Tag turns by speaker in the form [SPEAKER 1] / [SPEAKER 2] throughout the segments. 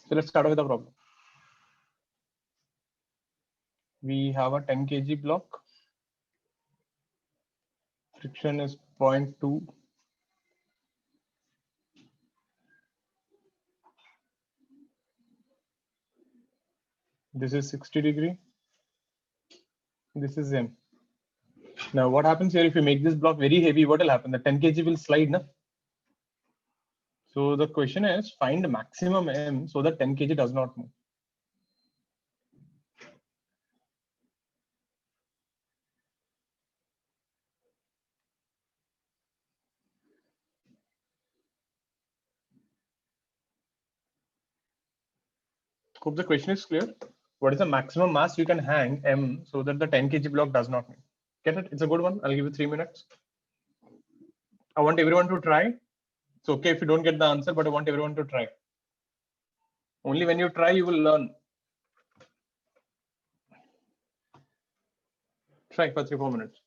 [SPEAKER 1] So let's start with the problem. We have a 10 kg block. Friction is 0.2. This is 60 degree. This is M. Now what happens here, if you make this block very heavy, what will happen? The 10 kg will slide, na? So the question is, find maximum M so that 10 kg does not move. Hope the question is clear. What is the maximum mass you can hang M so that the 10 kg block does not move? Get it? It's a good one. I'll give you 3 minutes. I want everyone to try. It's okay if you don't get the answer, but I want everyone to try. Only when you try, you will learn. Try for 3-4 minutes.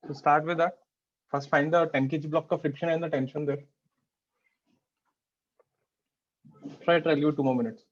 [SPEAKER 1] To start with that, first find the 10 kg block of friction and the tension there. Try it, I'll give you 2 more minutes.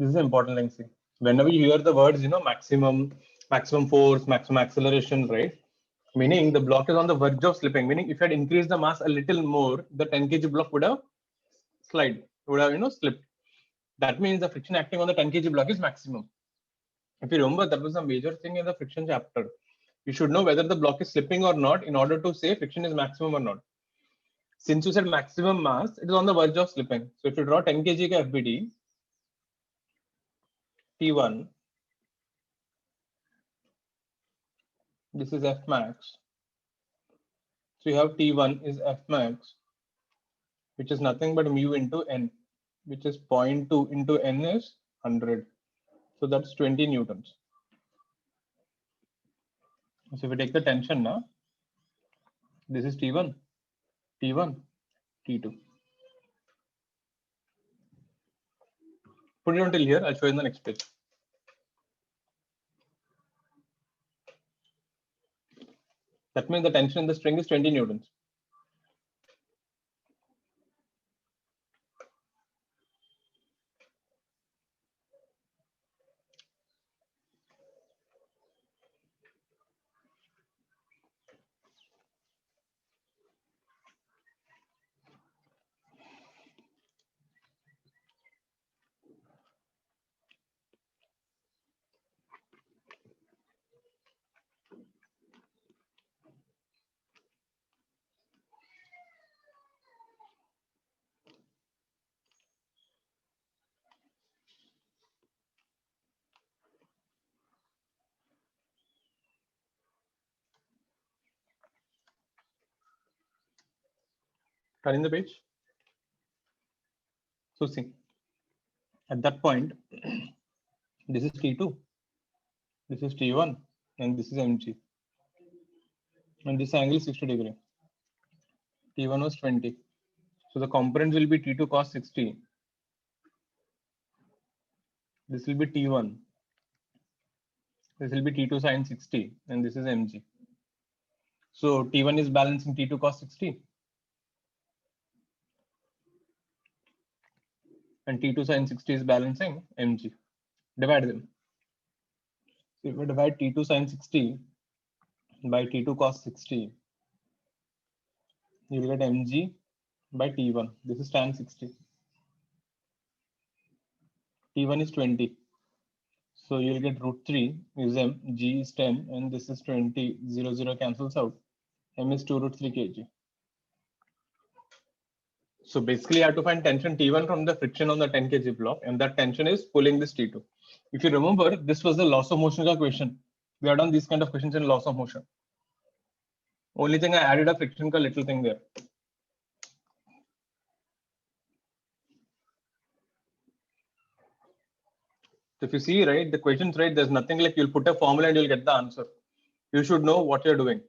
[SPEAKER 1] This is an important thing. See, whenever you hear the words, maximum force, maximum acceleration, right? Meaning the block is on the verge of slipping. Meaning if you had increased the mass a little more, the 10 kg block would have slipped. That means the friction acting on the 10 kg block is maximum. If you remember, that was a major thing in the friction chapter. You should know whether the block is slipping or not in order to say friction is maximum or not. Since you said maximum mass, it is on the verge of slipping. So if you draw 10 kg FBD, T1, this is F max. So you have T1 is F max, which is nothing but mu into N, which is 0.2 into N is 100. So that's 20 newtons. So if we take the tension now, this is T1, T1, T2. Put it until here, I'll show you in the next page. That means the tension in the string is 20 newtons. Turning the page. So see, at that point, this is T2, this is T1, and this is mg. And this angle is 60 degree. T1 was 20. So the components will be T2 cos 60. This will be T1. This will be T2 sin 60, and this is mg. So T1 is balancing T2 cos 60. And T2 sin 60 is balancing mg. Divide them. So if we divide T2 sin 60 by T2 cos 60, you will get mg by T1. This is tan 60. T1 is 20. So you'll get root 3 is m, g is 10, and this is 20, 0, 0 cancels out. M is 2 root 3 kg. So basically, you have to find tension T1 from the friction on the 10 kg block, and that tension is pulling this T2. If you remember, this was the loss of motion question. We have done these kind of questions in loss of motion. Only thing I added a friction little thing there. So if you see, right, the questions, right, there's nothing like you'll put a formula and you'll get the answer. You should know what you're doing.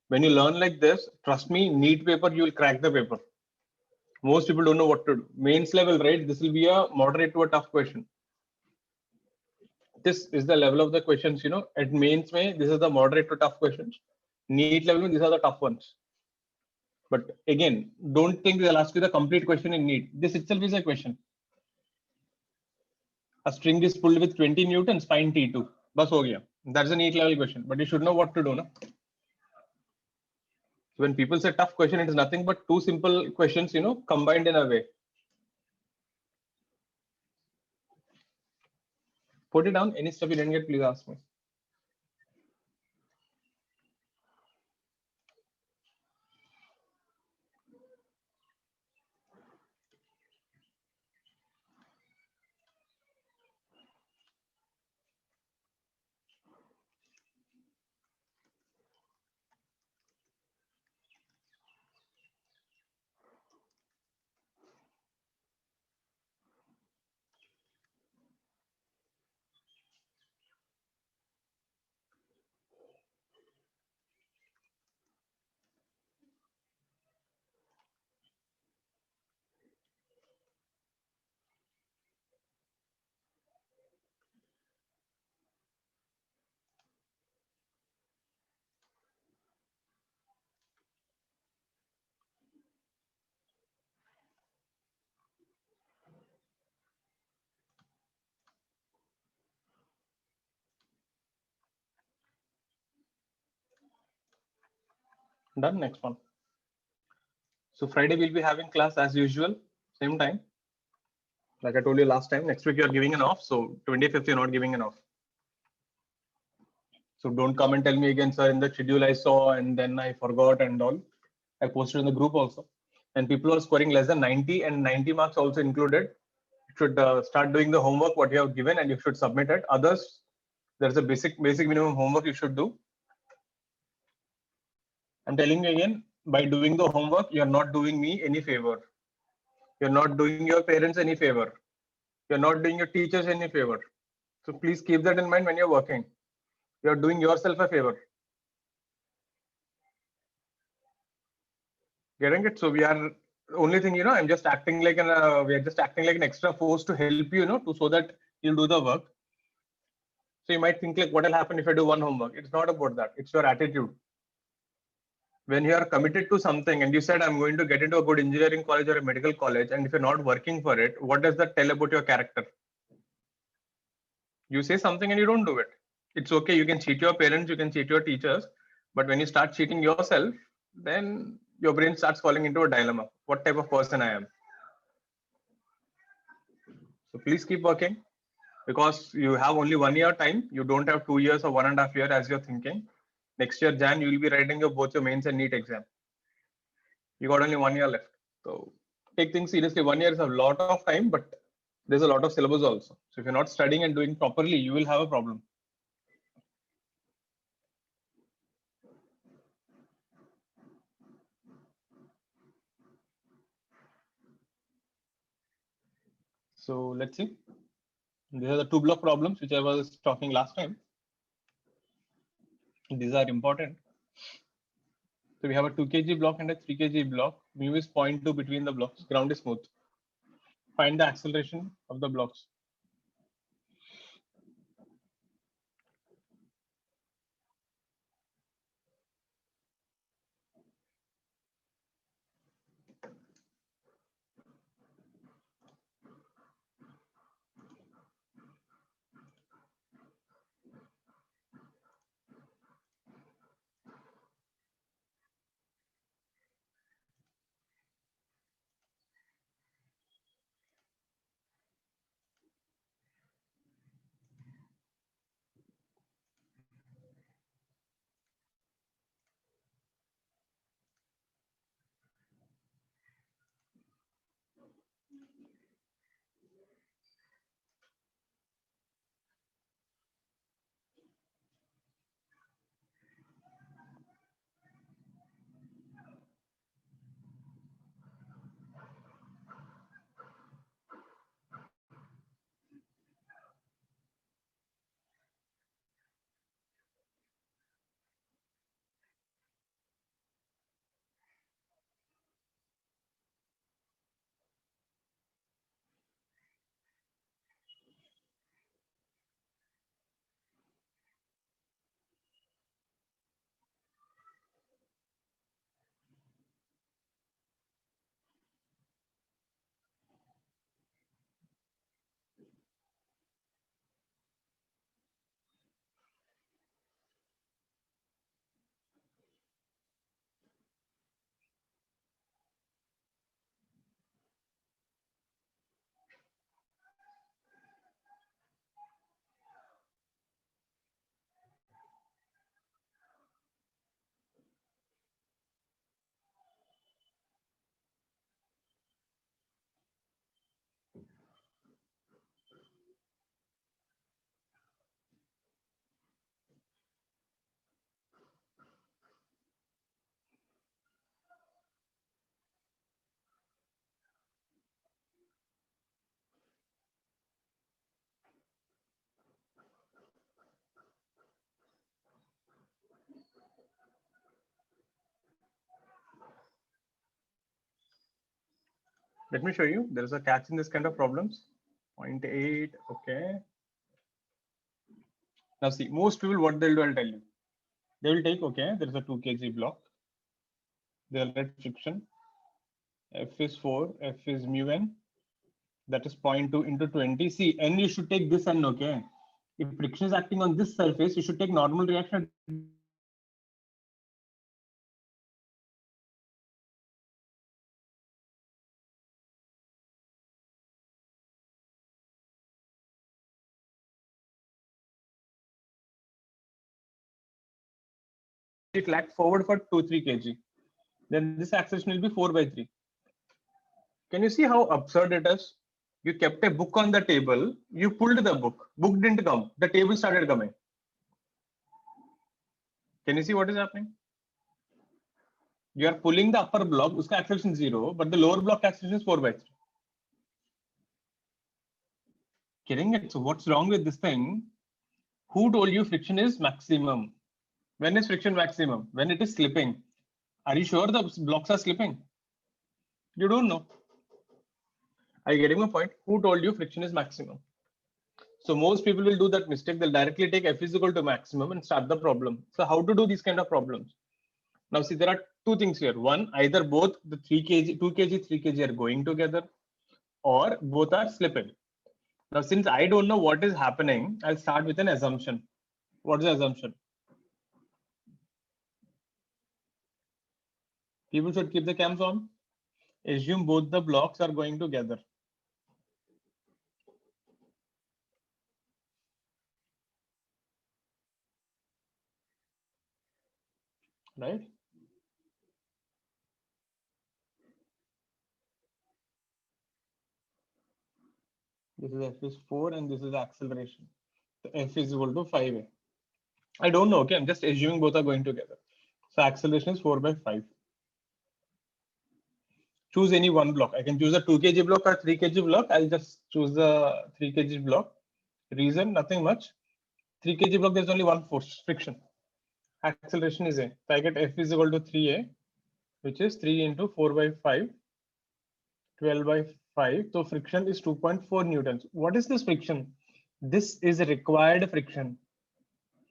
[SPEAKER 1] When you learn like this, trust me, neat paper, you will crack the paper. Most people don't know what to do. Mains level, right? This will be a moderate to a tough question. This is the level of the questions, at mains may, this is the moderate to tough questions. Neat level, these are the tough ones. But again, don't think they'll ask you the complete question in neat. This itself is a question. A string is pulled with 20 newtons, find T2. Bas ho gaya. That's a neat level question, but you should know what to do. No? When people say tough question, it is nothing but two simple questions, combined in a way. Put it down. Any stuff you didn't get, please ask me. Done. Next one. So Friday we'll be having class as usual, same time. Like I told you last time, next week you're giving an off. So 25th you're not giving an off. So don't come and tell me again, sir, in the schedule I saw and then I forgot and all. I posted in the group also. And people are scoring less than 90 and 90 marks also included. You should start doing the homework what you have given and you should submit it. Others, there's a basic minimum homework you should do. I'm telling you again, by doing the homework, you're not doing me any favor. You're not doing your parents any favor. You're not doing your teachers any favor. So please keep that in mind when you're working. You're doing yourself a favor. Getting it? So we are only thing, I'm just acting like we are just acting like an extra force to help you, so that you'll do the work. So you might think like, what will happen if I do one homework? It's not about that. It's your attitude. When you are committed to something and you said, I'm going to get into a good engineering college or a medical college, and if you're not working for it, what does that tell about your character? You say something and you don't do it. It's okay. You can cheat your parents, you can cheat your teachers, but when you start cheating yourself, then your brain starts falling into a dilemma. What type of person I am? So please keep working, because you have only 1 year time. You don't have 2 years or 1.5 years as you're thinking. Next year, Jan, you will be writing both your mains and NEET exam. You got only 1 year left. So take things seriously. 1 year is a lot of time, but there's a lot of syllabus also. So if you're not studying and doing properly, you will have a problem. So let's see. These are the 2 block problems which I was talking last time. These are important. So we have a 2 kg block and a 3 kg block. Mu is 0.2 between the blocks. Ground is smooth. Find the acceleration of the blocks. Let me show you. There is a catch in this kind of problems. 0.8. Okay. Now see, most people, what they'll do, I'll tell you. They will take, okay, there is a 2 kg block. They'll write friction. F is 4, F is mu n. That is 0.2 into 20. See, n you should take this n, okay? If friction is acting on this surface, you should take normal reaction it lagged forward for 2-3 kg. Then this acceleration will be 4/3. Can you see how absurd it is? You kept a book on the table, you pulled the book, book didn't come, the table started coming. Can you see what is happening? You are pulling the upper block, uska acceleration 0, but the lower block acceleration is 4/3. Getting it? So what's wrong with this thing? Who told you friction is maximum? When is friction maximum? When it is slipping. Are you sure the blocks are slipping? You don't know. Are you getting my point? Who told you friction is maximum? So most people will do that mistake. They'll directly take F is equal to maximum and start the problem. So how to do these kind of problems? Now see, there are two things here. One, either both the 3 kg, 2 kg, 3 kg are going together, or both are slipping. Now, since I don't know what is happening, I'll start with an assumption. What is the assumption? People should keep the cams on. Assume both the blocks are going together. Right? This is F is 4 and this is acceleration. So F is equal to 5a. I don't know. Okay, I'm just assuming both are going together. So acceleration is 4/5. Choose any one block. I can choose a 2 kg block or 3 kg block. I'll just choose the 3 kg block. Reason, nothing much. 3 kg block, there's only one force, friction. Acceleration is a. So I get F is equal to 3a, which is 3 into 4/5, 12/5. So friction is 2.4 newtons. What is this friction? This is a required friction.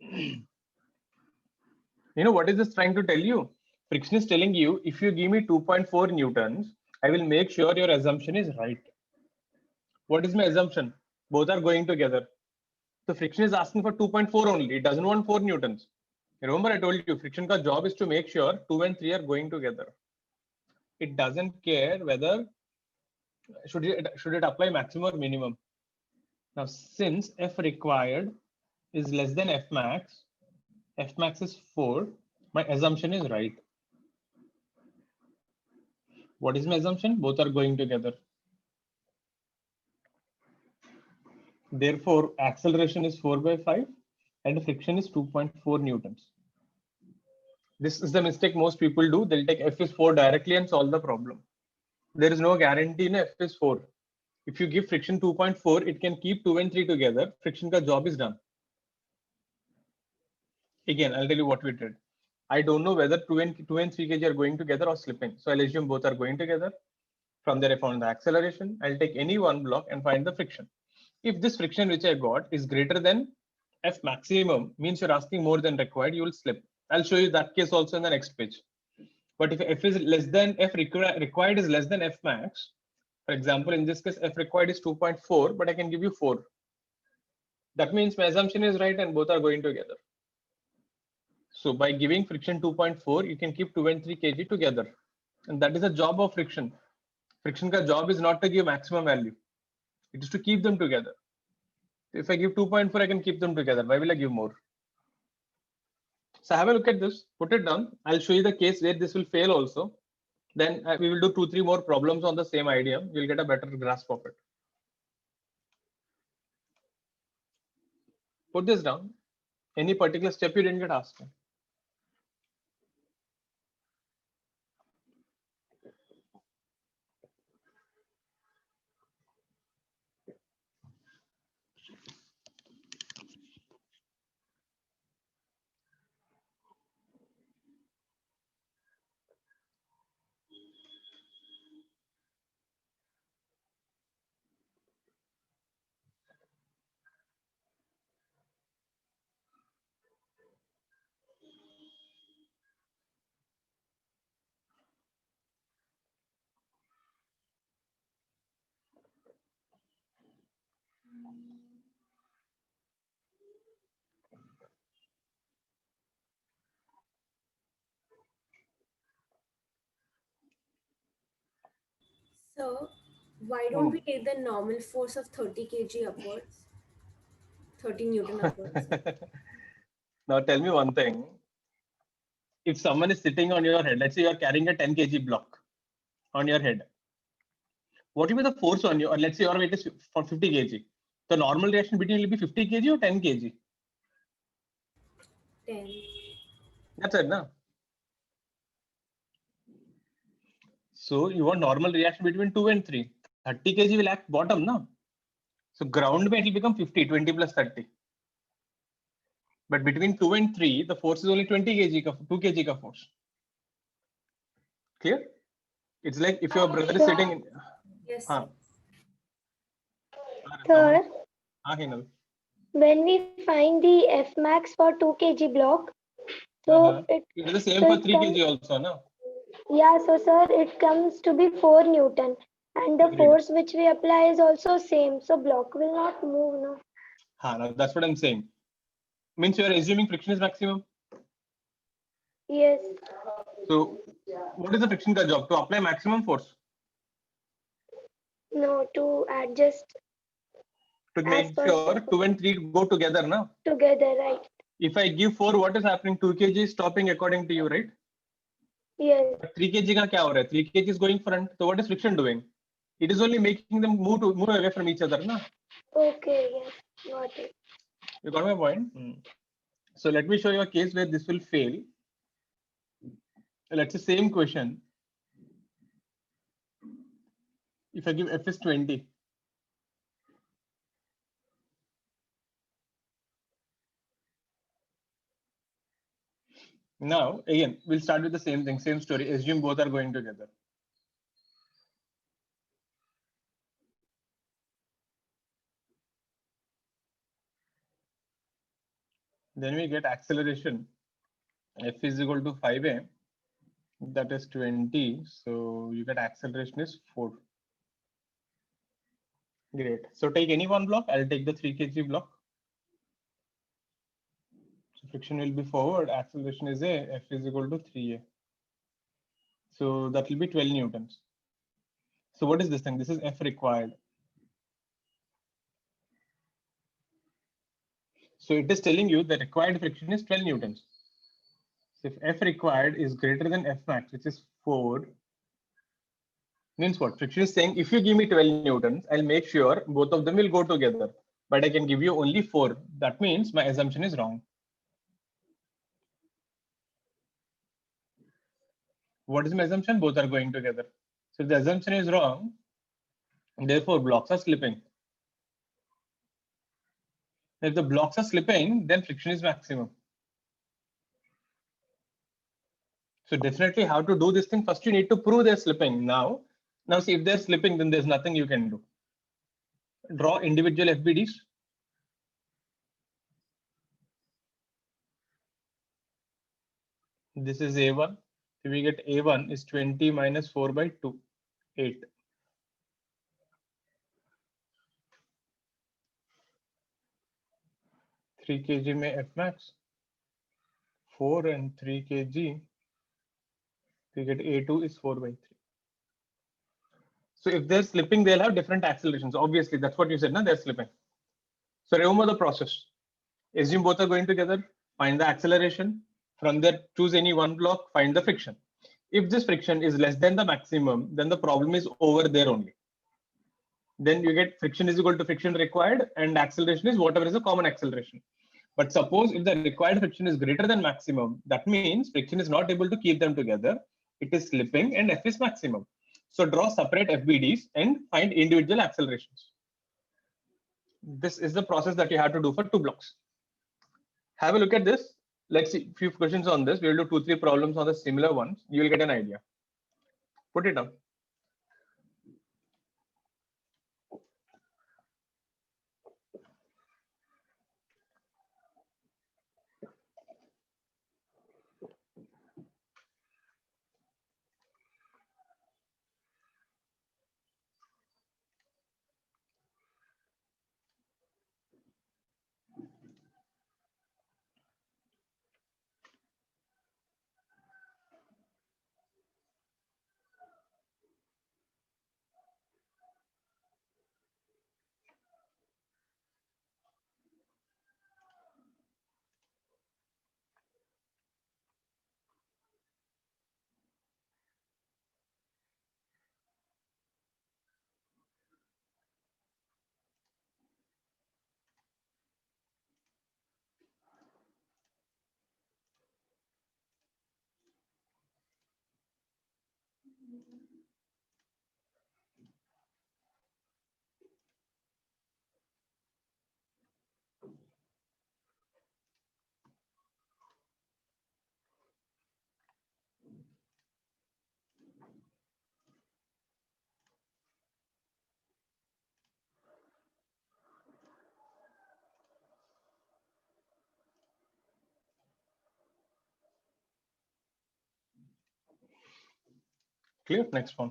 [SPEAKER 1] You know, what is this trying to tell you? Friction is telling you, if you give me 2.4 newtons, I will make sure your assumption is right. What is my assumption? Both are going together. So friction is asking for 2.4 only. It doesn't want 4 newtons. Remember, I told you, friction ka job is to make sure 2 and 3 are going together. It doesn't care whether should it apply maximum or minimum. Now, since F required is less than F max is 4, my assumption is right. What is my assumption? Both are going together. Therefore, acceleration is 4/5 and friction is 2.4 newtons. This is the mistake most people do. They'll take F is 4 directly and solve the problem. There is no guarantee in F is 4. If you give friction 2.4, it can keep 2 and 3 together. Friction ka job is done. Again, I'll tell you what we did. I don't know whether 2 and 3 kg are going together or slipping. So I'll assume both are going together. From there, I found the acceleration. I'll take any one block and find the friction. If this friction which I got is greater than F maximum, means you're asking more than required, you will slip. I'll show you that case also in the next page. But if F is less than F required is less than F max, for example, in this case, F required is 2.4, but I can give you 4. That means my assumption is right and both are going together. So by giving friction 2.4, you can keep 2 and 3 kg together. And that is the job of friction. Friction ka job is not to give maximum value. It is to keep them together. If I give 2.4, I can keep them together. Why will I give more? So have a look at this, put it down. I'll show you the case where this will fail also. Then we will do 2-3 more problems on the same idea. You'll get a better grasp of it. Put this down. Any particular step you didn't get asked?
[SPEAKER 2] So, why don't we take the normal force of 30 kg upwards? 30 Newton upwards.
[SPEAKER 1] Now tell me one thing. if someone is sitting on your head, let's say you're carrying a 10 kg block on your head, what will be the force on you? Or let's say your weight is for 50 kg. The normal reaction between will be 50 kg or 10 kg.
[SPEAKER 2] 10.
[SPEAKER 1] That's it, no? So you want normal reaction between 2 and 3. 30 kg will act bottom, no? So ground weight will become 50, 20 plus 30. But between 2 and 3, the force is only 20 kg, 2 kg ka force. Clear? It's like if your brother is sitting in.
[SPEAKER 2] Yes.
[SPEAKER 3] Sir,
[SPEAKER 1] Hinal.
[SPEAKER 3] when we find the F max for 2 kg block, so
[SPEAKER 1] It is the same
[SPEAKER 3] so
[SPEAKER 1] for
[SPEAKER 3] it
[SPEAKER 1] 3 kg also, no?
[SPEAKER 3] yeah, so sir, it comes to be 4 Newton, and the
[SPEAKER 1] Agreed.
[SPEAKER 3] force which we apply is also same. So block will not move, no.
[SPEAKER 1] Now that's what I'm saying. Means you are assuming friction is maximum.
[SPEAKER 3] Yes.
[SPEAKER 1] So what is the friction ka job? To apply maximum force.
[SPEAKER 3] No, to adjust
[SPEAKER 1] To
[SPEAKER 3] as
[SPEAKER 1] make
[SPEAKER 3] per
[SPEAKER 1] sure 2 and 3 go together, no?
[SPEAKER 3] together, right?
[SPEAKER 1] If I give 4, what is happening? 2 kg is stopping according to you, right?
[SPEAKER 3] Yes.
[SPEAKER 1] But 3 kg ka kya ho raha hai? 3 kg is going front. So what is friction doing? It is only making them move away from each other, na?
[SPEAKER 3] Okay, yes, got it.
[SPEAKER 1] You got my point? So let me show you a case where this will fail. Let's say same question. If I give F is 20. Now, again, we'll start with the same thing, same story. Assume both are going together. Then we get acceleration. F is equal to 5a. That is 20. So you get acceleration is 4. Great. So take any one block. I'll take the 3 kg block. So friction will be forward. Acceleration is a. F is equal to 3a. So that will be 12 newtons. So what is this thing? This is F required. So it is telling you the required friction is 12 newtons. So if F required is greater than F max, which is 4, means what? Friction is saying if you give me 12 newtons, I'll make sure both of them will go together. But I can give you only 4. That means my assumption is wrong. What is my assumption? Both are going together. So if the assumption is wrong, therefore blocks are slipping. If the blocks are slipping, then friction is maximum. So definitely how to do this thing. First, you need to prove they're slipping. Now see if they're slipping, then there's nothing you can do. Draw individual FBDs. This is A1. So we get A1 is 20 minus 4 by 2, 8. Three kg में F max 4 and 3 kg. We get A2 is 4 by 3. So if they're slipping, they'll have different accelerations. Obviously, that's what you said, no? They're slipping. So remember the process. Assume both are going together, find the acceleration. From there, choose any one block, find the friction. If this friction is less than the maximum, then the problem is over there only. Then you get friction is equal to friction required and acceleration is whatever is a common acceleration. But suppose if the required friction is greater than maximum, that means friction is not able to keep them together. It is slipping and F is maximum. So draw separate FBDs and find individual accelerations. This is the process that you have to do for 2 blocks. Have a look at this. Let's see a few questions on this. We'll do 2-3 problems on the similar ones. You will get an idea. Put it down. Clear? Next one.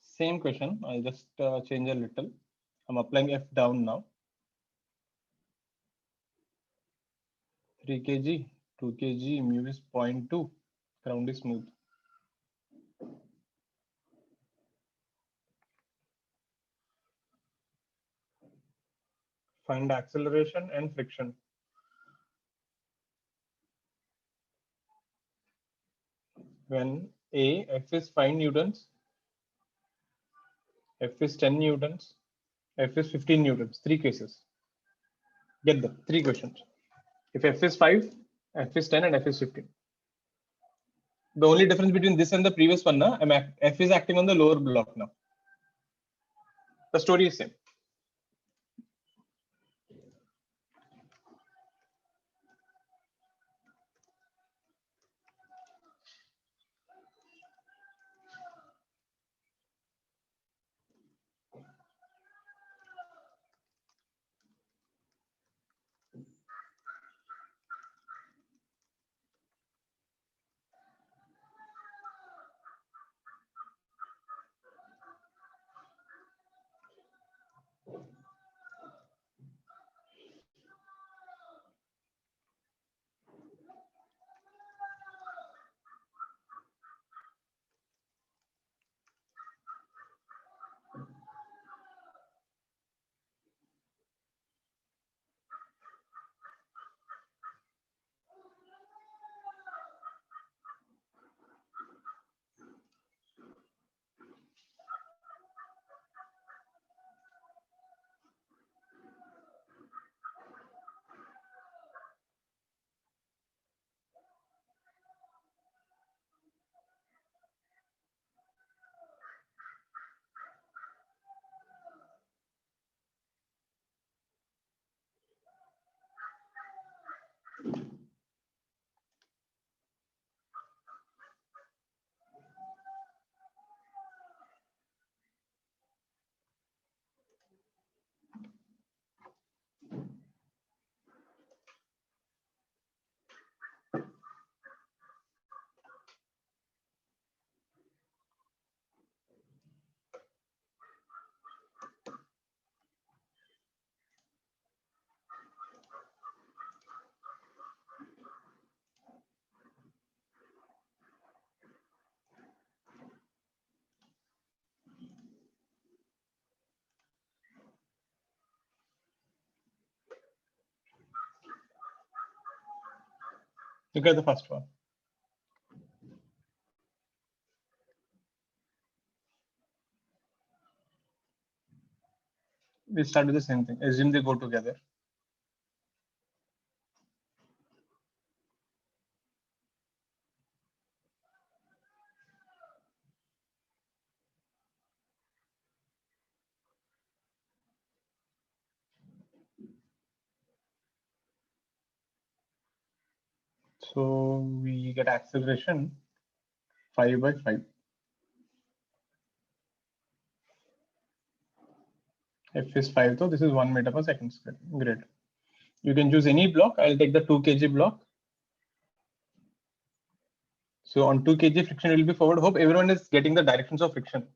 [SPEAKER 1] Same question. I'll just change a little. I'm applying F down now. 3 kg, 2 kg, mu is 0.2. Ground is smooth. Find acceleration and friction. When F is 5 newtons, F is 10 newtons, F is 15 newtons, 3 cases. Get them, 3 questions. If F is 5, F is 10 and F is 15. The only difference between this and the previous one, F is acting on the lower block now. The story is same. Look at the first one. We start with the same thing. Assume they go together. So we get acceleration 5 by 5. F is 5, so this is 1 meter per second square. Great. You can choose any block. I'll take the 2 kg block. So on 2 kg, friction will be forward. Hope everyone is getting the directions of friction.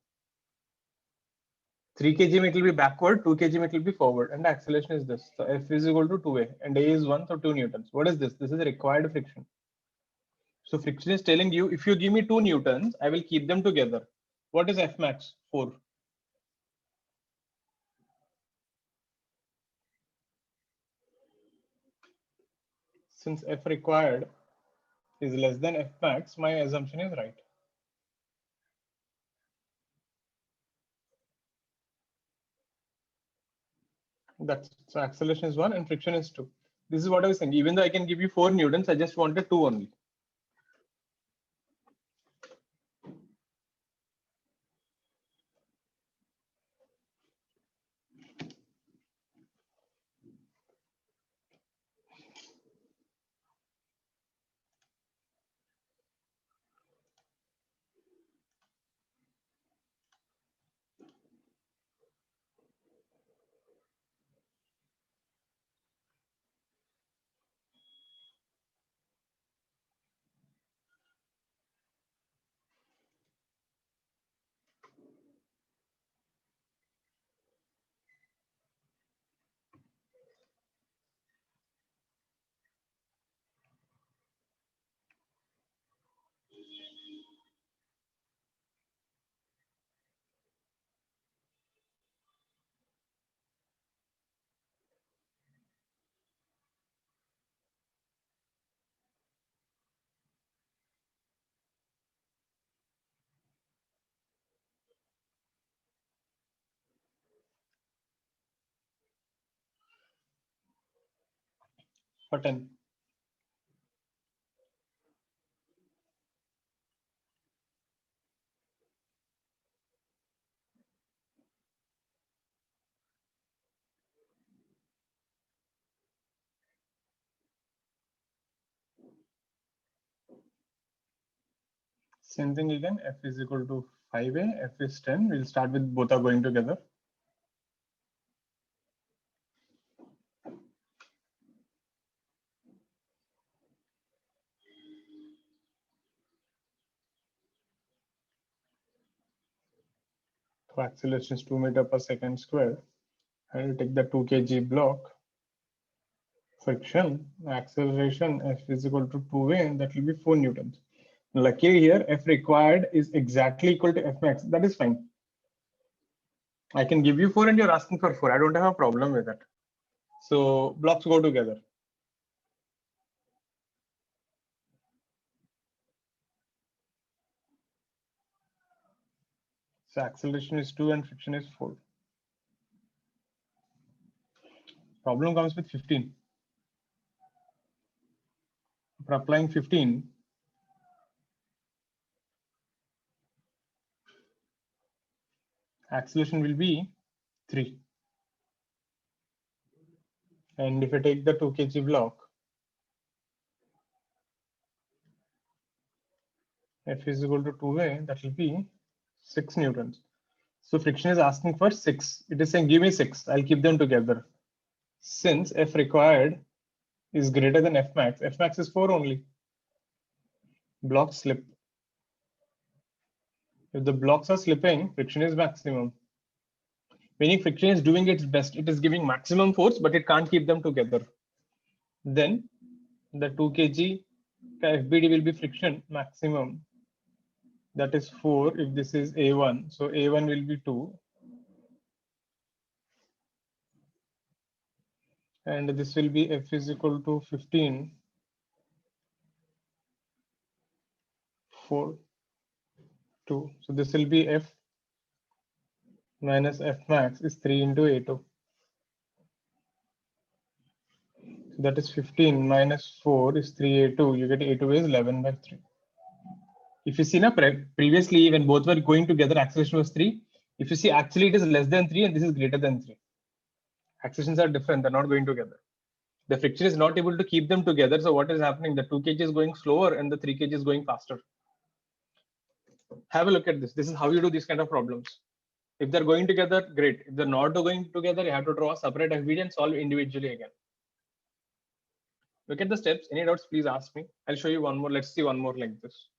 [SPEAKER 1] 3 kg it will be backward, 2 kg it will be forward, and the acceleration is this. So F is equal to 2a, and a is 1, so 2 newtons. What is this? This is required friction. So friction is telling you, if you give me 2 newtons, I will keep them together. What is F max? 4. Since F required is less than F max, my assumption is right. That's so acceleration is 1 and friction is 2. This is what I was saying. Even though I can give you 4 newtons, I just wanted 2 only. For 10. Same thing again. F is equal to 5a. F is 10. We'll start with both are going together. So acceleration is 2 meter per second square. I will take the 2 kg block. Friction, acceleration F is equal to 2a, and that will be 4 newtons. Luckily here, F required is exactly equal to F max. That is fine. I can give you 4 and you're asking for 4. I don't have a problem with that. So blocks go together. So acceleration is 2 and friction is 4. Problem comes with 15. For applying 15, acceleration will be 3. And if I take the 2 kg block, F is equal to 2a, that will be 6 newtons. So friction is asking for 6. It is saying give me 6. I'll keep them together. Since F required is greater than F max is 4 only. Blocks slip. If the blocks are slipping, friction is maximum. Meaning friction is doing its best. It is giving maximum force, but it can't keep them together. Then the 2 kg FBD will be friction maximum. That is 4 if this is A1. So A1 will be 2. And this will be F is equal to 15. 4, 2. So this will be F minus F max is 3 into A2. So that is 15 minus 4 is 3A2. You get A2 is 11 by 3. If you see now, previously when both were going together, acceleration was 3. If you see, actually it is less than 3 and this is greater than 3. Accelerations are different. They're not going together. The friction is not able to keep them together. So what is happening? The 2 kg is going slower and the 3 kg is going faster. Have a look at this. This is how you do these kind of problems. If they're going together, great. If they're not going together, you have to draw a separate FBD and solve individually again. Look at the steps. Any doubts, please ask me. I'll show you one more. Let's see one more like this.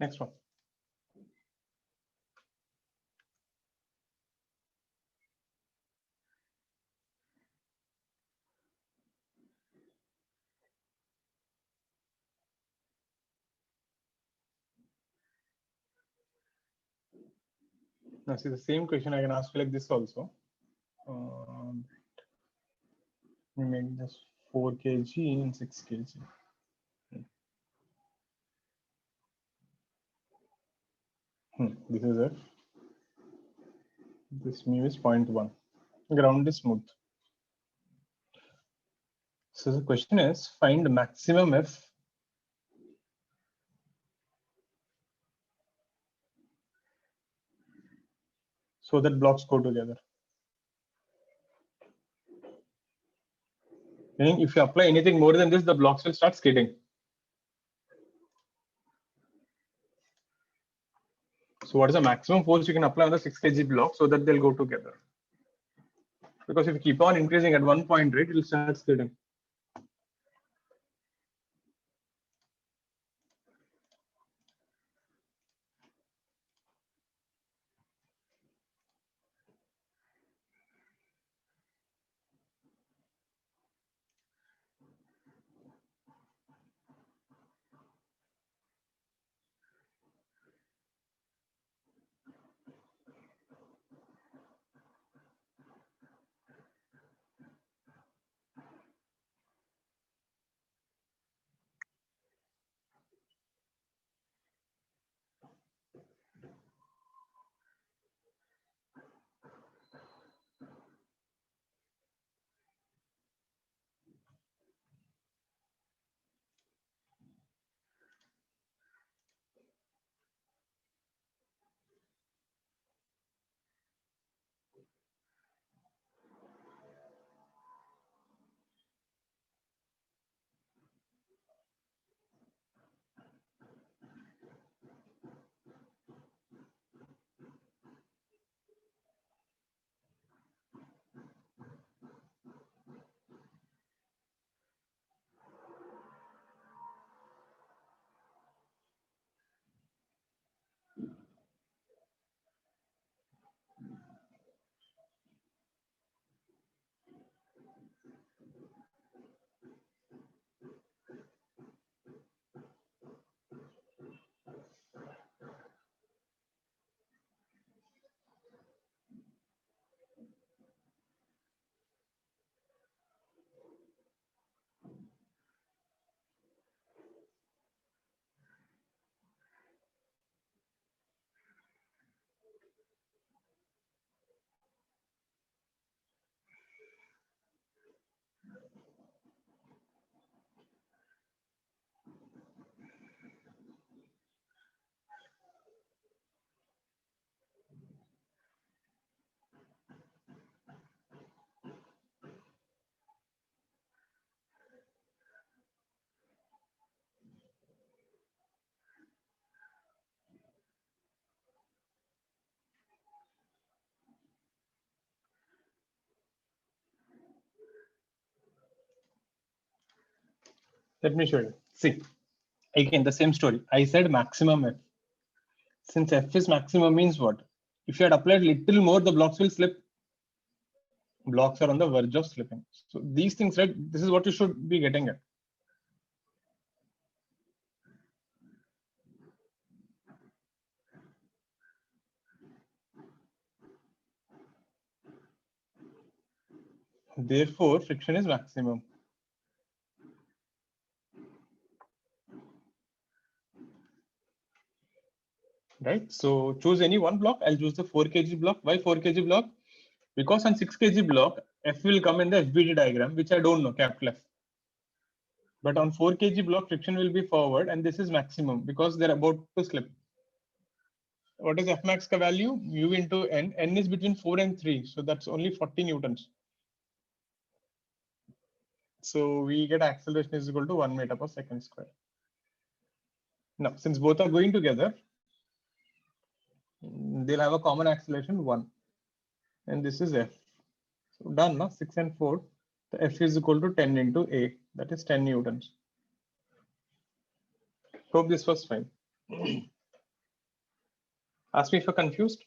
[SPEAKER 1] Next one. Now see the same question I can ask you like this also. We make this 4 kg and 6 kg. This is F. This mu is 0.1. Ground is smooth. So the question is find maximum F so that blocks go together. Meaning if you apply anything more than this, the blocks will start skidding. So what is the maximum force you can apply on the 6 kg block so that they'll go together? Because if you keep on increasing at one point rate, it will start skidding. Let me show you. See, again, the same story. I said maximum F. Since F is maximum means what? If you had applied little more, the blocks will slip. Blocks are on the verge of slipping. So these things, right? This is what you should be getting at. Therefore, friction is maximum. Right? So choose any one block. I'll choose the 4 kg block. Why 4 kg block? Because on 6 kg block, F will come in the FBD diagram, which I don't know, capital F. But on 4 kg block, friction will be forward, and this is maximum because they're about to slip. What is F max ka value? U into N. N is between 4 and 3. So that's only 40 newtons. So we get acceleration is equal to 1 meter per second square. Now, since both are going together, they'll have a common acceleration 1. And this is F. So done, no? 6 and 4. The F is equal to 10 into A. That is 10 newtons. Hope this was fine. Ask me if you're confused.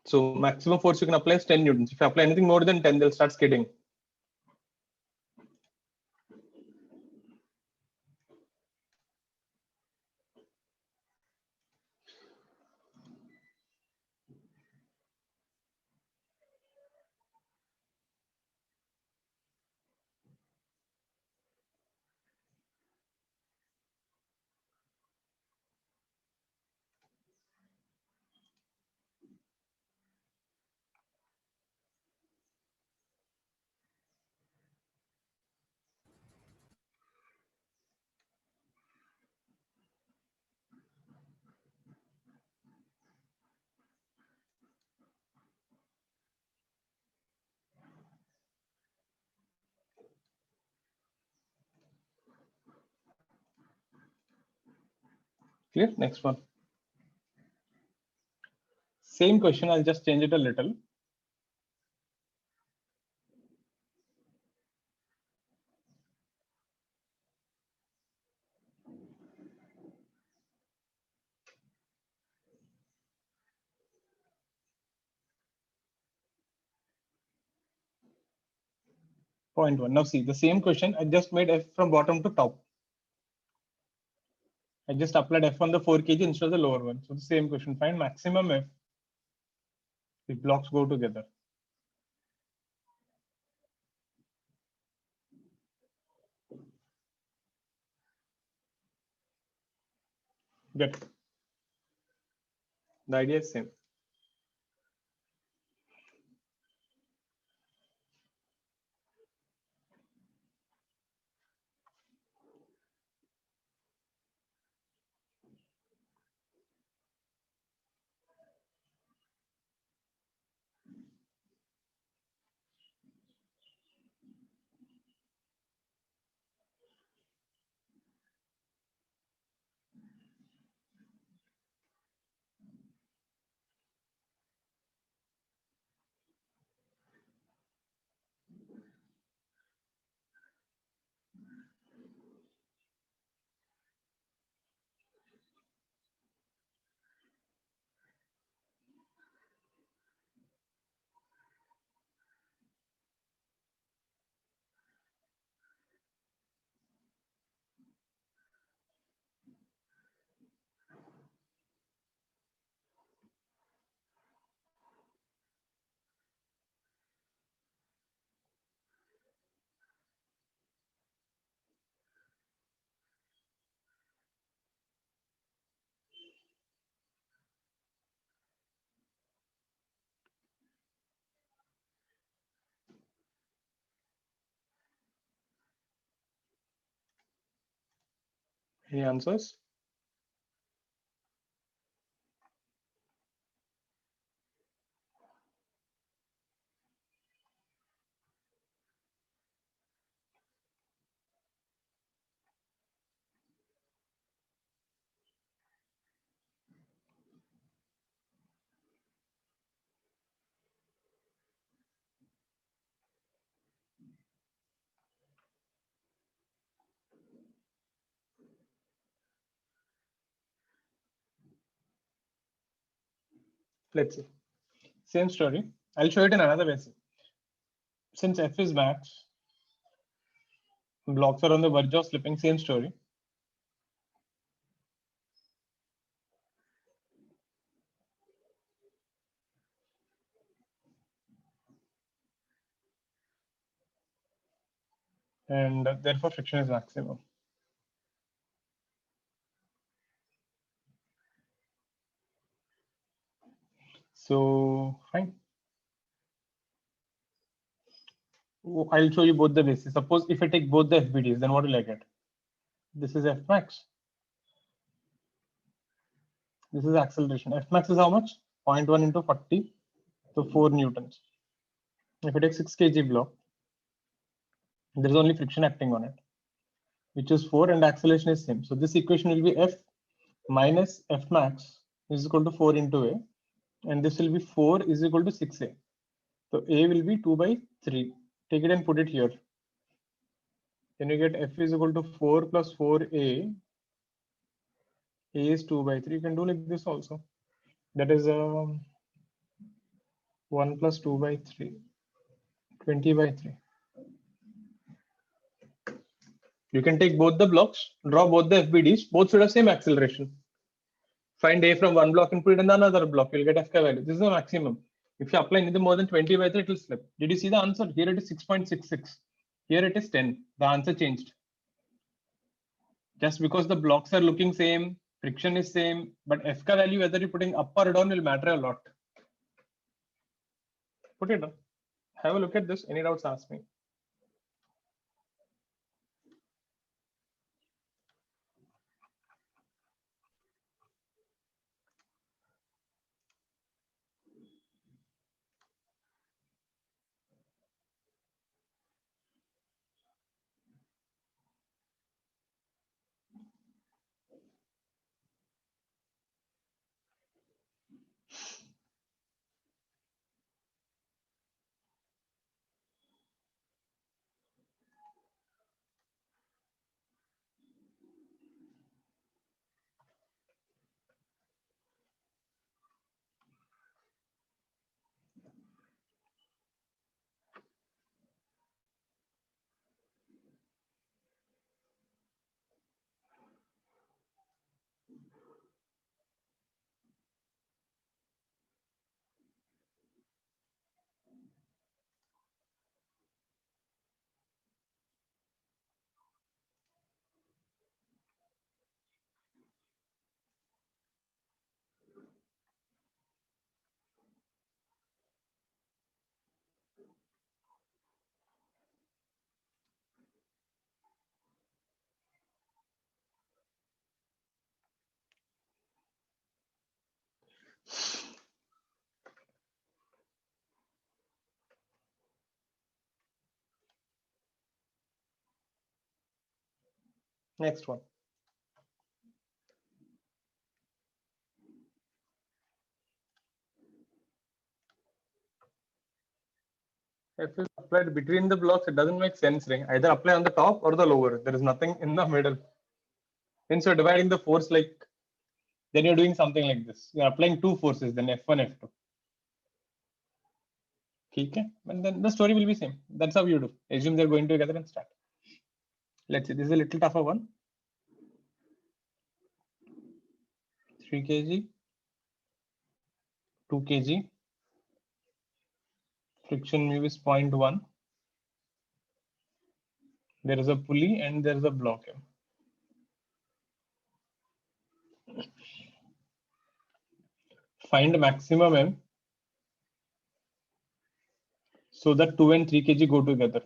[SPEAKER 1] So maximum force you can apply is 10 newtons. If you apply anything more than 10, they'll start skidding. Clear? Next one. Same question, I'll just change it a little. Point one. Now see, the same question, I just made F from bottom to top. I just applied F on the 4 kg instead of the lower one. So the same question, find maximum F if blocks go together. Get it? The idea is same. Any answers? Let's see. Same story. I'll show it in another way. Since F is max, blocks are on the verge of slipping, same story. And therefore friction is maximum. So fine. I'll show you both the bases. Suppose if I take both the FBDs, then what will I get? This is F max. This is acceleration. F max is how much? 0.1 into 40, so 4 newtons. If I take 6 kg block, there is only friction acting on it, which is 4, and acceleration is same. So this equation will be F minus F max is equal to 4 into A, and this will be 4 is equal to 6A. So A will be 2 by 3. Take it and put it here. Then you get f is equal to 4 plus 4a. A is 2 by 3. You can do like this also. That is 1 plus 2 by 3. 20 by 3. You can take both the blocks, draw both the FBDs. Both should have same acceleration. Find A from one block and put it in another block. You'll get FK value. This is the maximum. If you apply anything more than 20 by 3, it will slip. Did you see the answer? Here it is 6.66. Here it is 10. The answer changed. Just because the blocks are looking same, friction is same, but FK value, whether you're putting up or down, will matter a lot. Put it on. Have a look at this. Any doubts, ask me. Next one. If it's applied between the blocks, it doesn't make sense. Right? Either apply on the top or the lower. There is nothing in the middle. Since you're dividing the force like, then you're doing something like this. You're applying two forces, then F1, F2. Okay, and then the story will be same. That's how you do. Assume they're going together and start. Let's see. This is a little tougher one. 3 kg, 2 kg. Friction mu is 0.1. There is a pulley and there is a block M. Find maximum M so that 2 and 3 kg go together.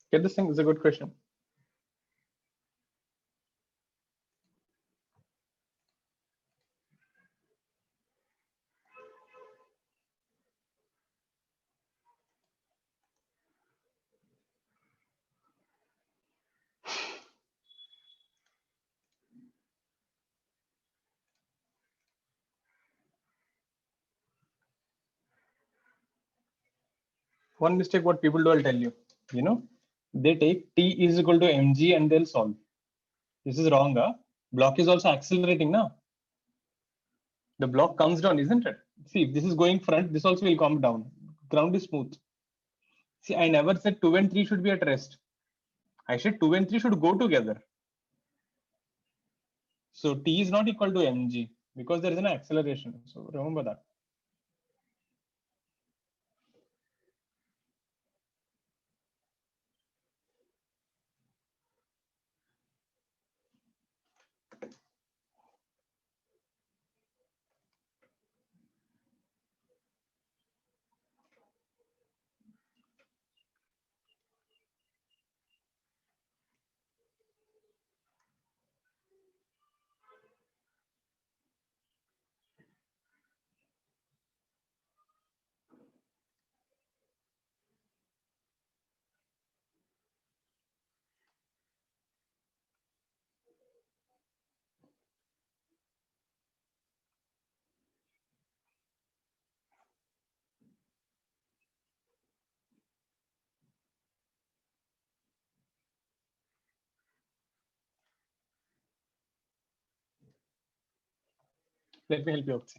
[SPEAKER 1] Get this thing? Is a good question. One mistake what people do, I'll tell you. You know, they take T is equal to mg and they'll solve. This is wrong. Block is also accelerating now. The block comes down, isn't it? See, if this is going front, this also will come down. Ground is smooth. See, I never said 2 and 3 should be at rest. I said 2 and 3 should go together. So T is not equal to mg because there is an acceleration. So remember that. Let me help you out.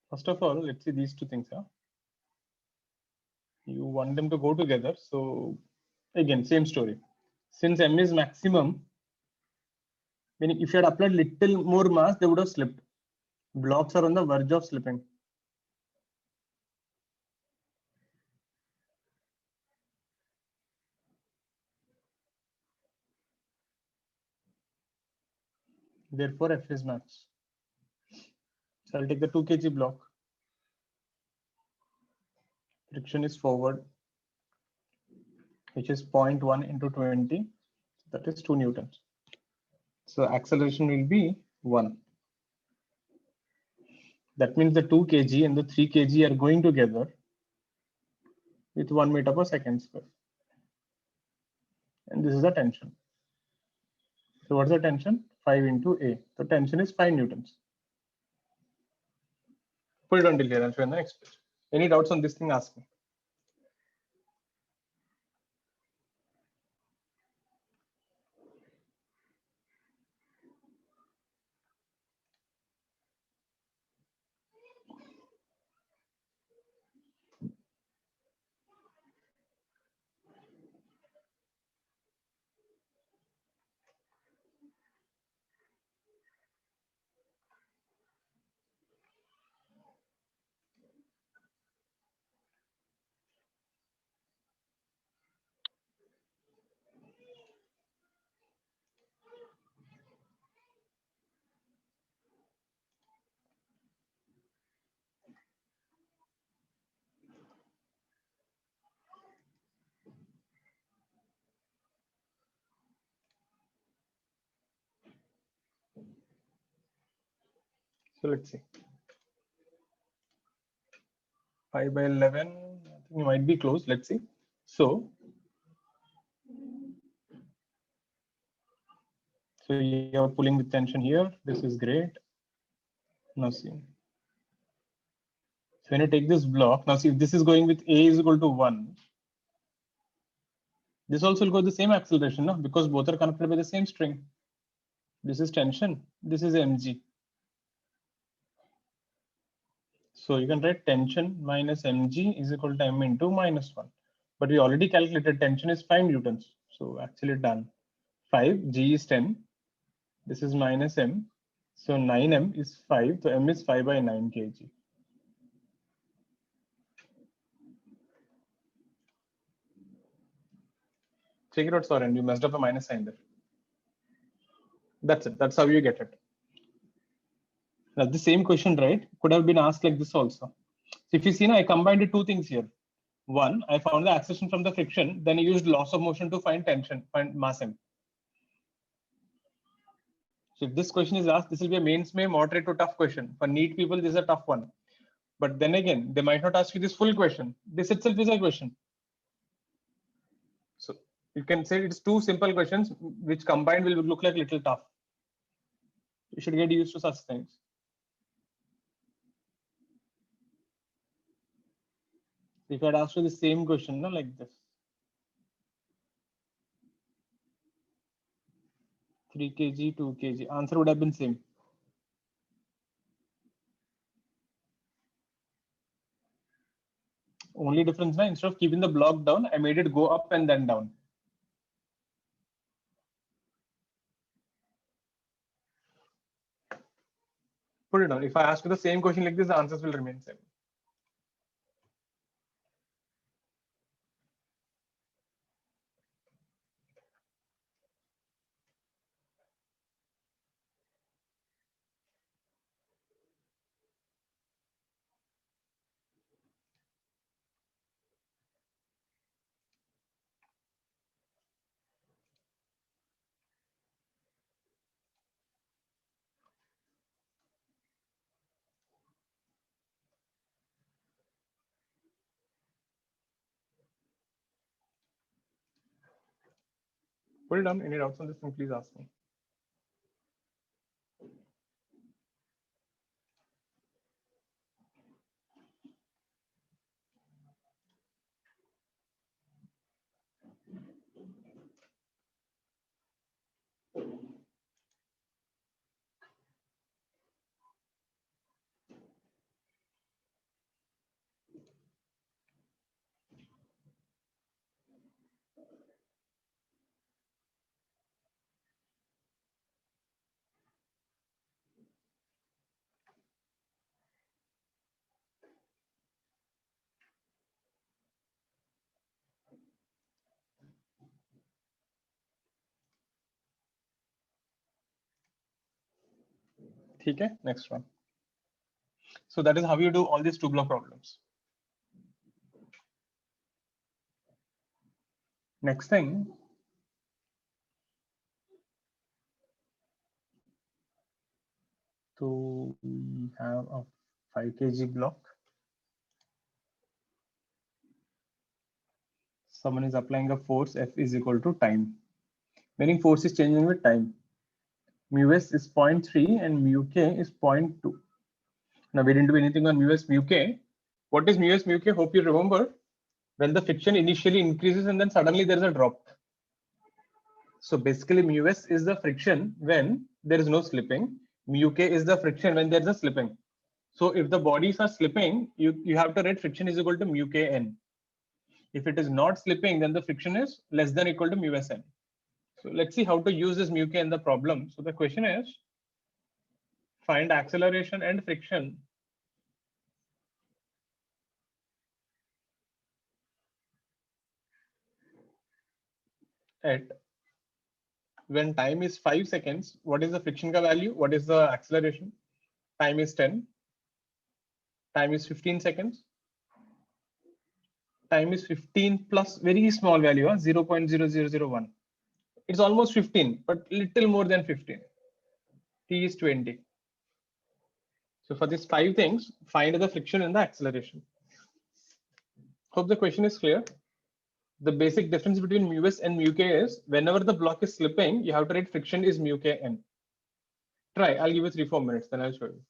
[SPEAKER 1] First of all, let's see these two things. You want them to go together. So again, same story. Since m is maximum, meaning if you had applied little more mass, they would have slipped. Blocks are on the verge of slipping. Therefore, F is max. So I'll take the 2 kg block. Friction is forward, which is 0.1 into 20. That is 2 newtons. So acceleration will be 1. That means the 2 kg and the 3 kg are going together with 1 meter per second square. And this is the tension. So what's the tension? 5 into A. The tension is 5 newtons. Put it on till here. I'll show you in the next page. Any doubts on this thing, ask me. So let's see. 5 by 11, I think you might be close. Let's see. So you're pulling the tension here. This is great. Now see. So when you take this block, now see if this is going with A is equal to 1. This also will go the same acceleration, no? Because both are connected by the same string. This is tension. This is mg. So you can write tension minus mg is equal to m into minus 1. But we already calculated tension is 5 newtons. So actually done. 5, g is 10. This is minus m. So 9m is 5. So m is 5 by 9 kg. Check it out, Soren. You messed up a minus sign there. That's it. That's how you get it. Now, the same question, right, could have been asked like this also. So if you see now, I combined two things here. One, I found the acceleration from the friction. Then I used loss of motion to find tension, find mass m. So if this question is asked, this will be a mains may moderate to tough question. For NEET people, this is a tough one. But then again, they might not ask you this full question. This itself is a question. So you can say it's two simple questions which combined will look like little tough. You should get used to such things. If I had asked you the same question, no, like this, 3 kg, 2 kg, answer would have been same. Only difference now, instead of keeping the block down, I made it go up and then down. Put it down. If I ask you the same question like this, the answers will remain same. Put it down. Any doubts on this thing, please ask me. Okay, next one. So that is how you do all these 2 block problems. Next thing, so we have a 5 kg block. Someone is applying a force F is equal to time, meaning force is changing with time. Mu s is 0.3 and mu k is 0.2. Now we didn't do anything on mu s, mu k. What is mu s, mu k? Hope you remember when the friction initially increases and then suddenly there is a drop. So basically mu s is the friction when there is no slipping. Mu k is the friction when there is a slipping. So if the bodies are slipping, you have to write friction is equal to mu k n. If it is not slipping, then the friction is less than or equal to mu s n. So let's see how to use this mu k in the problem. So the question is, find acceleration and friction at when time is 5 seconds. What is the friction ka value? What is the acceleration? Time is 10. Time is 15 seconds. Time is 15 plus very small value, 0.0001. It's almost 15, but little more than 15. T is 20. So for these 5 things, find the friction and the acceleration. Hope the question is clear. The basic difference between mu s and mu k is whenever the block is slipping, you have to write friction is mu k n. Try, I'll give you 3-4 minutes, then I'll show you.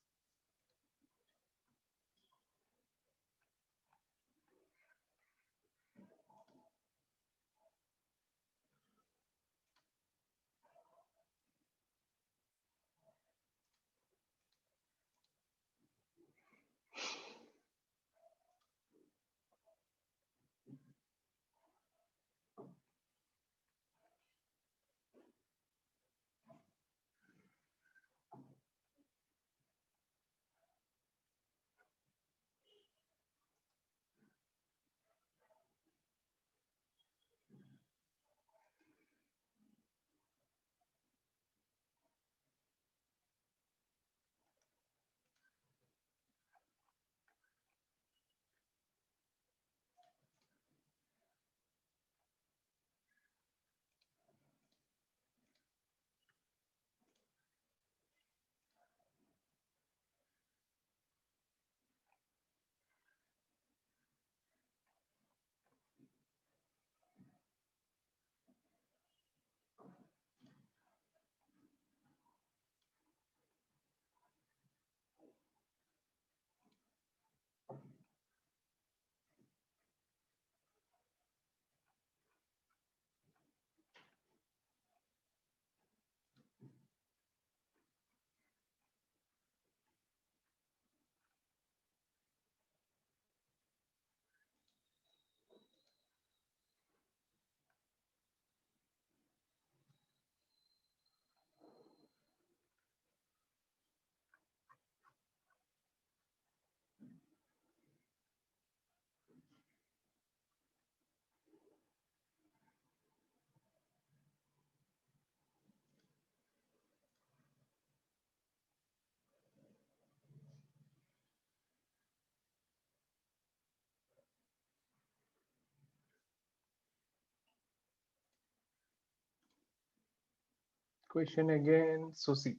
[SPEAKER 1] question again. So see,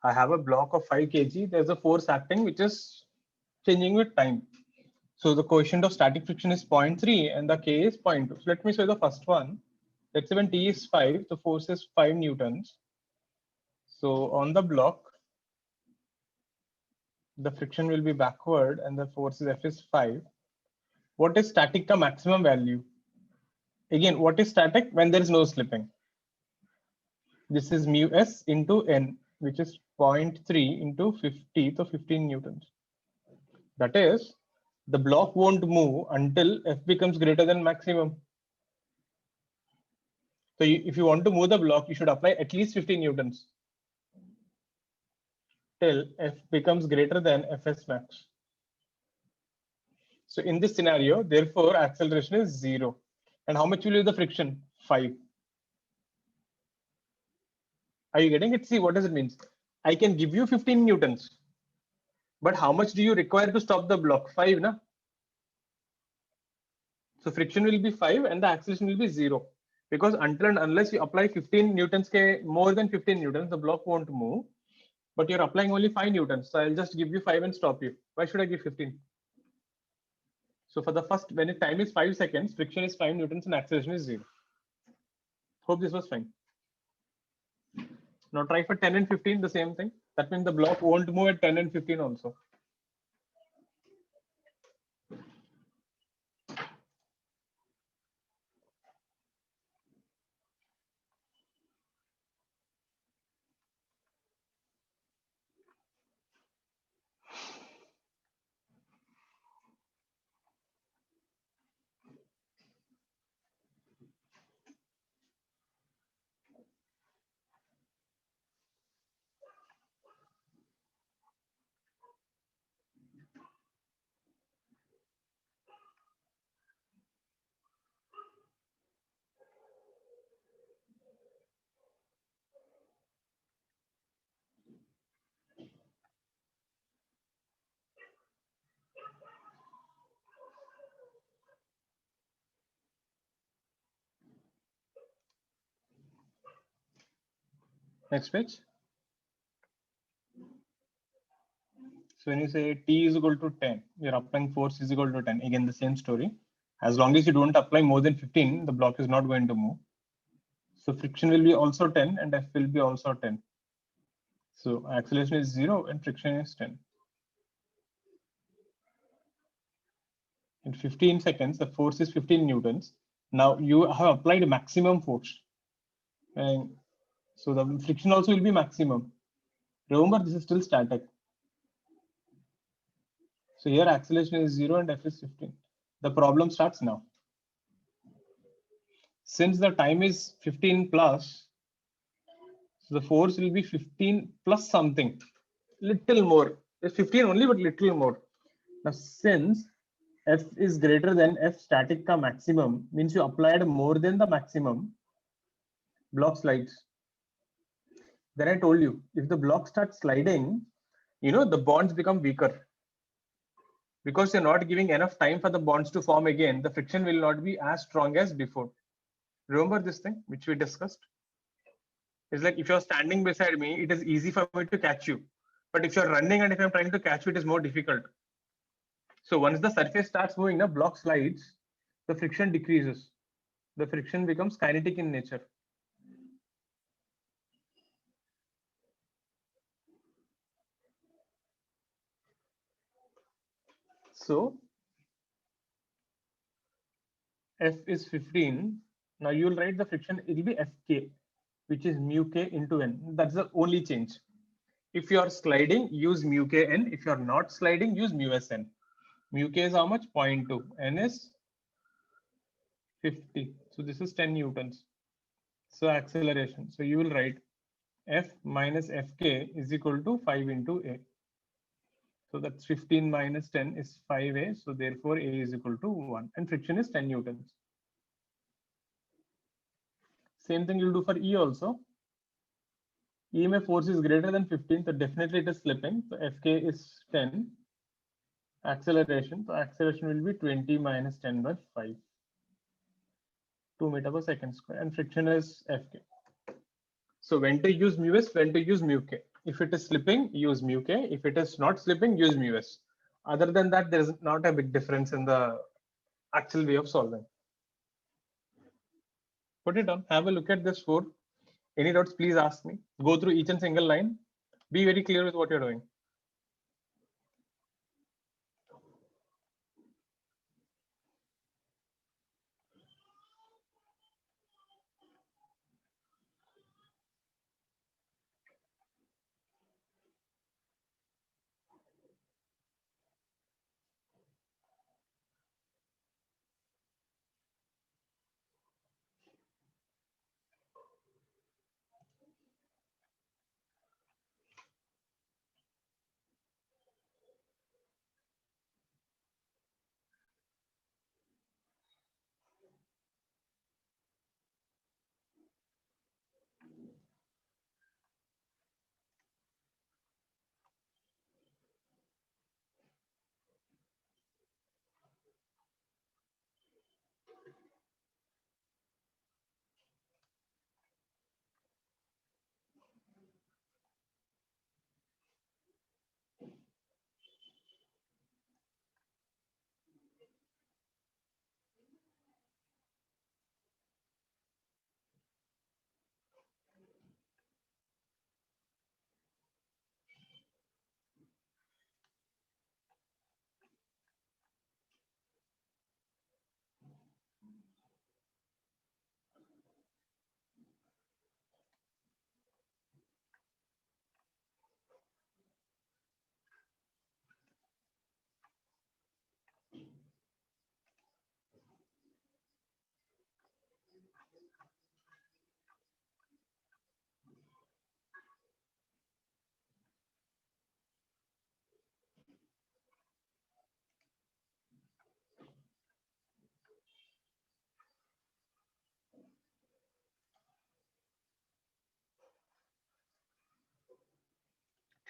[SPEAKER 1] I have a block of 5 kg. There's a force acting which is changing with time. So the coefficient of static friction is 0.3 and the K is 0.2. So let me show you the first one. Let's say when T is 5, the force is 5 newtons. So on the block, the friction will be backward and the force is F is 5. What is static ka maximum value? Again, what is static when there is no slipping? This is mu s into n, which is 0.3 into 50, so 15 newtons. That is, the block won't move until F becomes greater than maximum. So if you want to move the block, you should apply at least 15 newtons till F becomes greater than Fs max. So in this scenario, therefore, acceleration is 0. And how much will be the friction? 5. Are you getting it? See, what does it mean? I can give you 15 newtons. But how much do you require to stop the block? 5, na? So friction will be 5 and the acceleration will be 0. Because until and unless you apply 15 newtons, more than 15 newtons, the block won't move. But you're applying only 5 newtons. So I'll just give you 5 and stop you. Why should I give 15? So for the first, when time is 5 seconds, friction is 5 newtons and acceleration is 0. Hope this was fine. Now try for 10 and 15, the same thing. That means the block won't move at 10 and 15 also. Next page. So when you say T is equal to 10, your applying force is equal to 10. Again, the same story. As long as you don't apply more than 15, the block is not going to move. So friction will be also 10 and F will be also 10. So acceleration is 0 and friction is 10. In 15 seconds, the force is 15 newtons. Now you have applied maximum force. And so the friction also will be maximum. Remember, this is still static. So here acceleration is 0 and F is 15. The problem starts now. Since the time is 15 plus, so the force will be 15 plus something, little more. It's 15 only, but little more. Now, since F is greater than F static ka maximum, means you applied more than the maximum, block slides. Then I told you, if the block starts sliding, the bonds become weaker. Because you're not giving enough time for the bonds to form again, the friction will not be as strong as before. Remember this thing which we discussed? It's like if you're standing beside me, it is easy for me to catch you. But if you're running and if I'm trying to catch you, it is more difficult. So once the surface starts moving, the block slides, the friction decreases. The friction becomes kinetic in nature. So F is 15. Now you'll write the friction, it will be Fk, which is mu k into n. That's the only change. If you are sliding, use mu k n. If you are not sliding, use mu s n. Mu k is how much? 0.2. N is 50. So this is 10 newtons. So acceleration. So you will write F minus Fk is equal to 5 into A. So that's 15 minus 10 is 5A. So therefore A is equal to 1 and friction is 10 newtons. Same thing you'll do for E also. EMF force is greater than 15, so definitely it is slipping. So Fk is 10. Acceleration, so acceleration will be 20 minus 10 by 5. 2 meters per second square, and friction is Fk. So when to use mu s, when to use mu k. If it is slipping, use mu k. If it is not slipping, use mu s. Other than that, there is not a big difference in the actual way of solving. Put it on. Have a look at this 4. Any doubts, please ask me. Go through each and single line. Be very clear with what you're doing.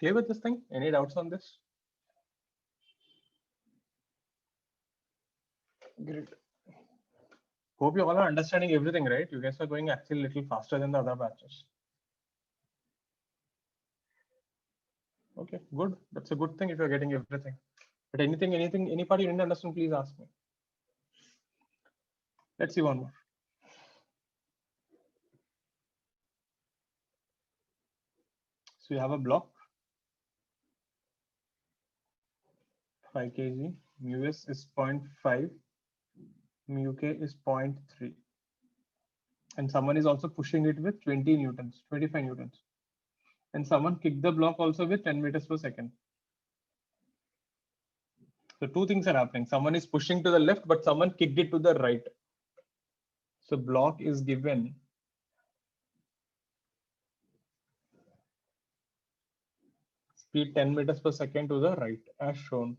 [SPEAKER 1] Clear with this thing? Any doubts on this? Great. Hope you all are understanding everything, right? You guys are going actually a little faster than the other batches. Okay, good. That's a good thing if you're getting everything. But anything, any part you didn't understand, please ask me. Let's see one more. So you have a block, 5 kg, mu s is 0.5, mu k is 0.3. And someone is also pushing it with 20 newtons, 25 newtons. And someone kicked the block also with 10 meters per second. So two things are happening. Someone is pushing to the left, but someone kicked it to the right. So block is given speed 10 meters per second to the right as shown.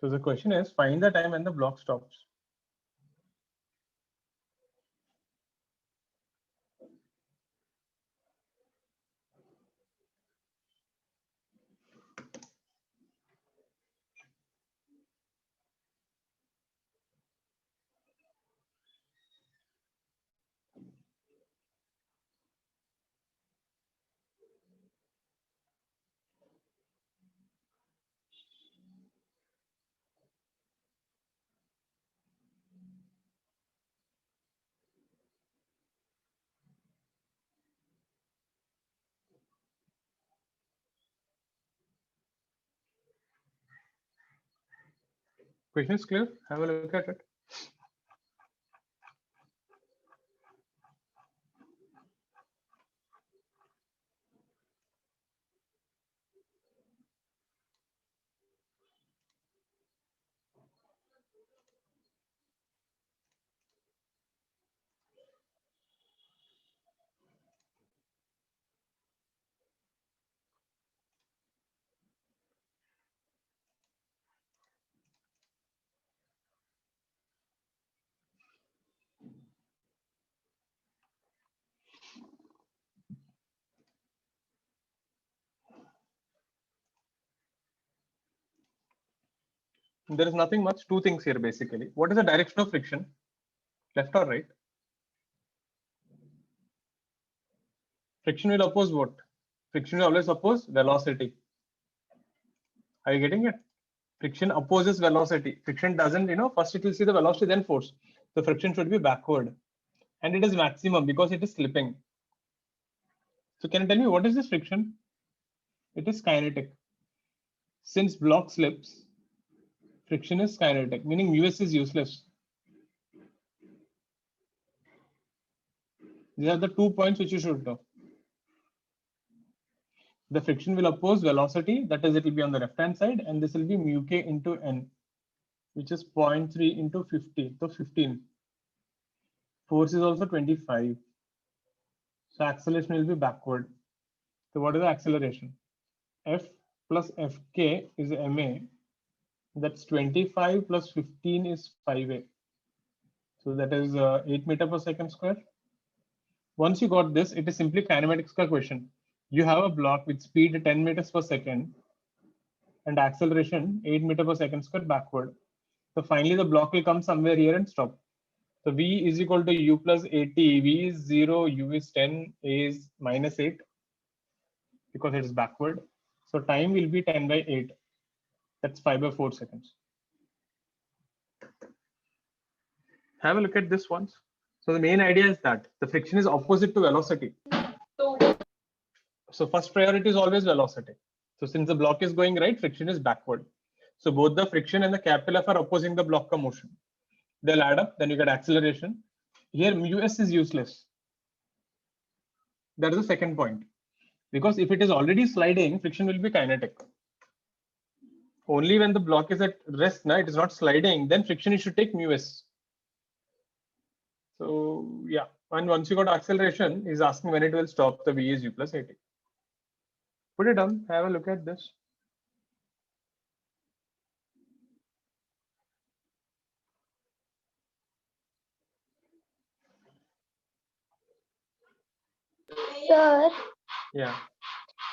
[SPEAKER 1] So the question is find the time when the block stops. Question is clear. Have a look at it. There is nothing much. Two things here basically. What is the direction of friction? Left or right? Friction will oppose what? Friction will always oppose velocity. Are you getting it? Friction opposes velocity. Friction doesn't, first it will see the velocity, then force. So friction should be backward. And it is maximum because it is slipping. So can you tell me what is this friction? It is kinetic. Since block slips, friction is kinetic, meaning US is useless. These are the 2 points which you should know. The friction will oppose velocity, that is, it will be on the left hand side, and this will be mu k into n, which is 0.3 into 50, so 15. Force is also 25. So acceleration will be backward. So what is the acceleration? F plus Fk is ma. That's 25 plus 15 is 5a. So that is 8 meter per second square. Once you got this, it is simply kinematics ka question. You have a block with speed 10 meters per second and acceleration 8 meter per second square backward. So finally the block will come somewhere here and stop. So V is equal to U plus 80. V is 0, U is 10, A is minus 8 because it is backward. So time will be 10 by 8. That's 5 by 4 seconds. Have a look at this once. So the main idea is that the friction is opposite to velocity. So first priority is always velocity. So since the block is going right, friction is backward. So both the friction and the capital F are opposing the block motion. They'll add up, then you get acceleration. Here µs is useless. That is the second point. Because if it is already sliding, friction will be kinetic. Only when the block is at rest, it is not sliding, then friction you should take µs. So yeah, and once you got acceleration, he's asking when it will stop. The V is U plus 80. Put it down, have a look at this.
[SPEAKER 3] Sir,
[SPEAKER 1] Yeah.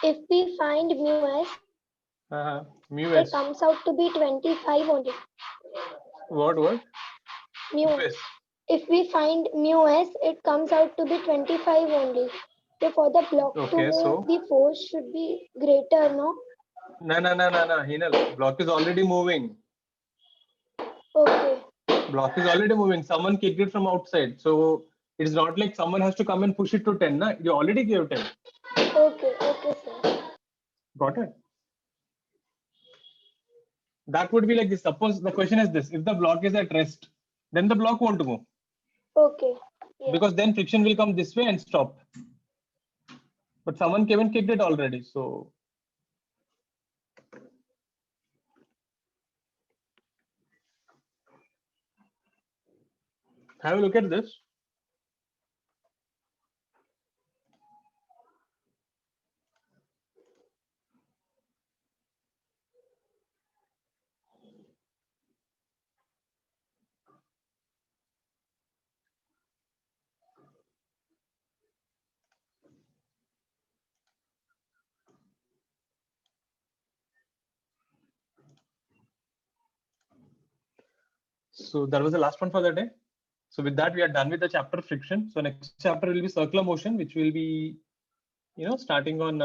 [SPEAKER 3] if we find mu s,
[SPEAKER 1] Mu
[SPEAKER 3] it
[SPEAKER 1] s.
[SPEAKER 3] comes out to be 25 only.
[SPEAKER 1] What?
[SPEAKER 3] Mu.
[SPEAKER 1] S.
[SPEAKER 3] If we find mu s, it comes out to be 25 only. So for the block to
[SPEAKER 1] Okay,
[SPEAKER 3] move,
[SPEAKER 1] so
[SPEAKER 3] the force should be greater, no?
[SPEAKER 1] No. Hinal, block is already moving.
[SPEAKER 3] Okay.
[SPEAKER 1] Block is already moving. Someone kicked it from outside. So it's not like someone has to come and push it to 10. Na? You already gave 10.
[SPEAKER 3] Okay, sir.
[SPEAKER 1] Got it? That would be like this. Suppose the question is this: if the block is at rest, then the block won't move.
[SPEAKER 3] Okay. Yeah.
[SPEAKER 1] Because then friction will come this way and stop. But someone came and kicked it already. So have a look at this. So that was the last one for the day. So with that, we are done with the chapter friction. So next chapter will be circular motion, which will be, starting on